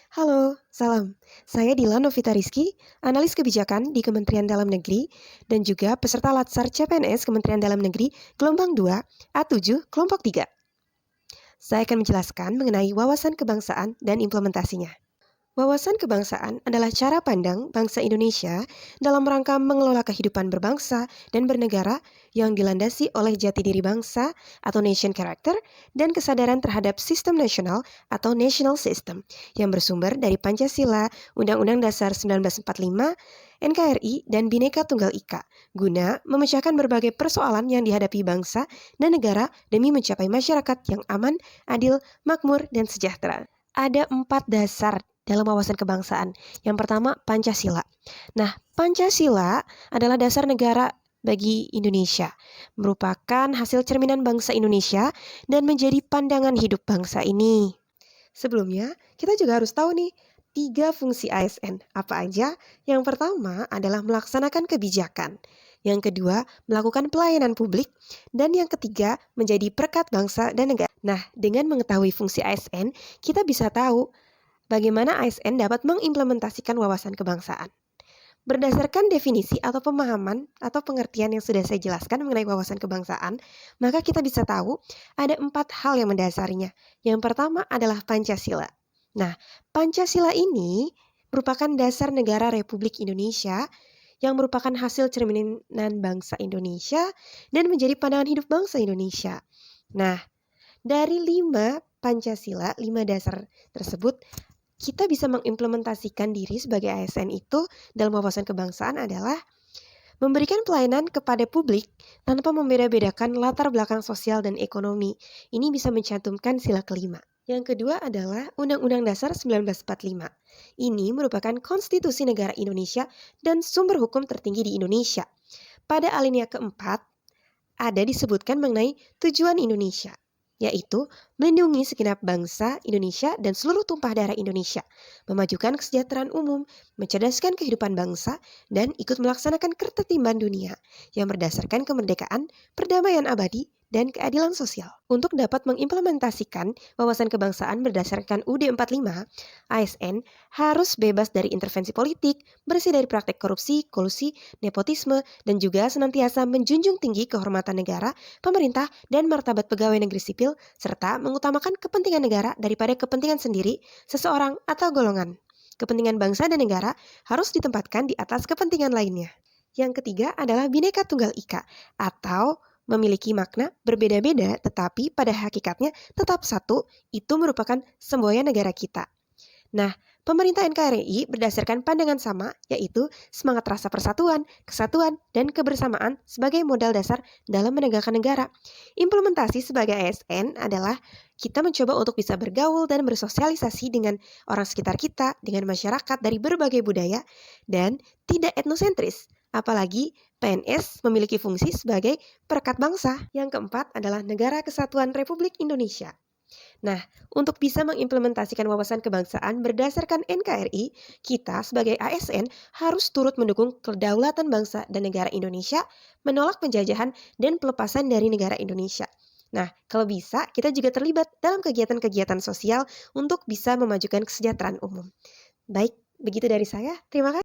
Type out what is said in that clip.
Halo, salam. Saya Dila Novita Rizky, analis kebijakan di Kementerian Dalam Negeri dan juga peserta Latsar CPNS Kementerian Dalam Negeri Gelombang 2 A7 Kelompok 3. Saya akan menjelaskan mengenai wawasan kebangsaan dan implementasinya. Wawasan kebangsaan adalah cara pandang bangsa Indonesia dalam rangka mengelola kehidupan berbangsa dan bernegara yang dilandasi oleh jati diri bangsa atau nation character dan kesadaran terhadap sistem nasional atau national system yang bersumber dari Pancasila, Undang-Undang Dasar 1945, NKRI, dan Bhinneka Tunggal Ika guna memecahkan berbagai persoalan yang dihadapi bangsa dan negara demi mencapai masyarakat yang aman, adil, makmur, dan sejahtera. Ada 4 dasar dalam wawasan kebangsaan. Yang pertama, Pancasila. Nah, Pancasila adalah dasar negara bagi Indonesia, merupakan hasil cerminan bangsa Indonesia dan menjadi pandangan hidup bangsa ini. Sebelumnya, kita juga harus tahu nih, 3 fungsi ASN. Apa aja? Yang pertama adalah melaksanakan kebijakan. Yang kedua, melakukan pelayanan publik. Dan yang ketiga, menjadi perekat bangsa dan negara. Nah, dengan mengetahui fungsi ASN, kita bisa tahu bagaimana ASN dapat mengimplementasikan wawasan kebangsaan. Berdasarkan definisi atau pemahaman atau pengertian yang sudah saya jelaskan mengenai wawasan kebangsaan, maka kita bisa tahu ada 4 hal yang mendasarinya. Yang pertama adalah Pancasila. Nah, Pancasila ini merupakan dasar negara Republik Indonesia yang merupakan hasil cerminan bangsa Indonesia dan menjadi pandangan hidup bangsa Indonesia. Nah, dari 5 Pancasila, 5 dasar tersebut, kita bisa mengimplementasikan diri sebagai ASN itu dalam wawasan kebangsaan adalah memberikan pelayanan kepada publik tanpa membeda-bedakan latar belakang sosial dan ekonomi. Ini bisa mencantumkan sila kelima. Yang kedua adalah Undang-Undang Dasar 1945. Ini merupakan konstitusi negara Indonesia dan sumber hukum tertinggi di Indonesia. Pada alinea keempat, ada disebutkan mengenai tujuan Indonesia, yaitu melindungi segenap bangsa Indonesia dan seluruh tumpah darah Indonesia, memajukan kesejahteraan umum, mencerdaskan kehidupan bangsa, dan ikut melaksanakan ketertiban dunia yang berdasarkan kemerdekaan, perdamaian abadi, dan keadilan sosial. Untuk dapat mengimplementasikan wawasan kebangsaan berdasarkan UUD 45, ASN harus bebas dari intervensi politik, bersih dari praktek korupsi, kolusi, nepotisme, dan juga senantiasa menjunjung tinggi kehormatan negara, pemerintah, dan martabat pegawai negeri sipil, serta mengutamakan kepentingan negara daripada kepentingan sendiri, seseorang, atau golongan. Kepentingan bangsa dan negara harus ditempatkan di atas kepentingan lainnya. Yang ketiga adalah Bhinneka Tunggal Ika, atau memiliki makna berbeda-beda tetapi pada hakikatnya tetap satu, itu merupakan semboyan negara kita. Nah, pemerintah NKRI berdasarkan pandangan sama, yaitu semangat rasa persatuan, kesatuan, dan kebersamaan sebagai modal dasar dalam menegakkan negara. Implementasi sebagai ASN adalah kita mencoba untuk bisa bergaul dan bersosialisasi dengan orang sekitar kita, dengan masyarakat dari berbagai budaya, dan tidak etnosentris. Apalagi PNS memiliki fungsi sebagai perekat bangsa. Yang keempat adalah Negara Kesatuan Republik Indonesia. Nah, untuk bisa mengimplementasikan wawasan kebangsaan berdasarkan NKRI, kita sebagai ASN harus turut mendukung kedaulatan bangsa dan negara Indonesia, menolak penjajahan dan pelepasan dari negara Indonesia. Nah, kalau bisa, kita juga terlibat dalam kegiatan-kegiatan sosial untuk bisa memajukan kesejahteraan umum. Baik, begitu dari saya. Terima kasih.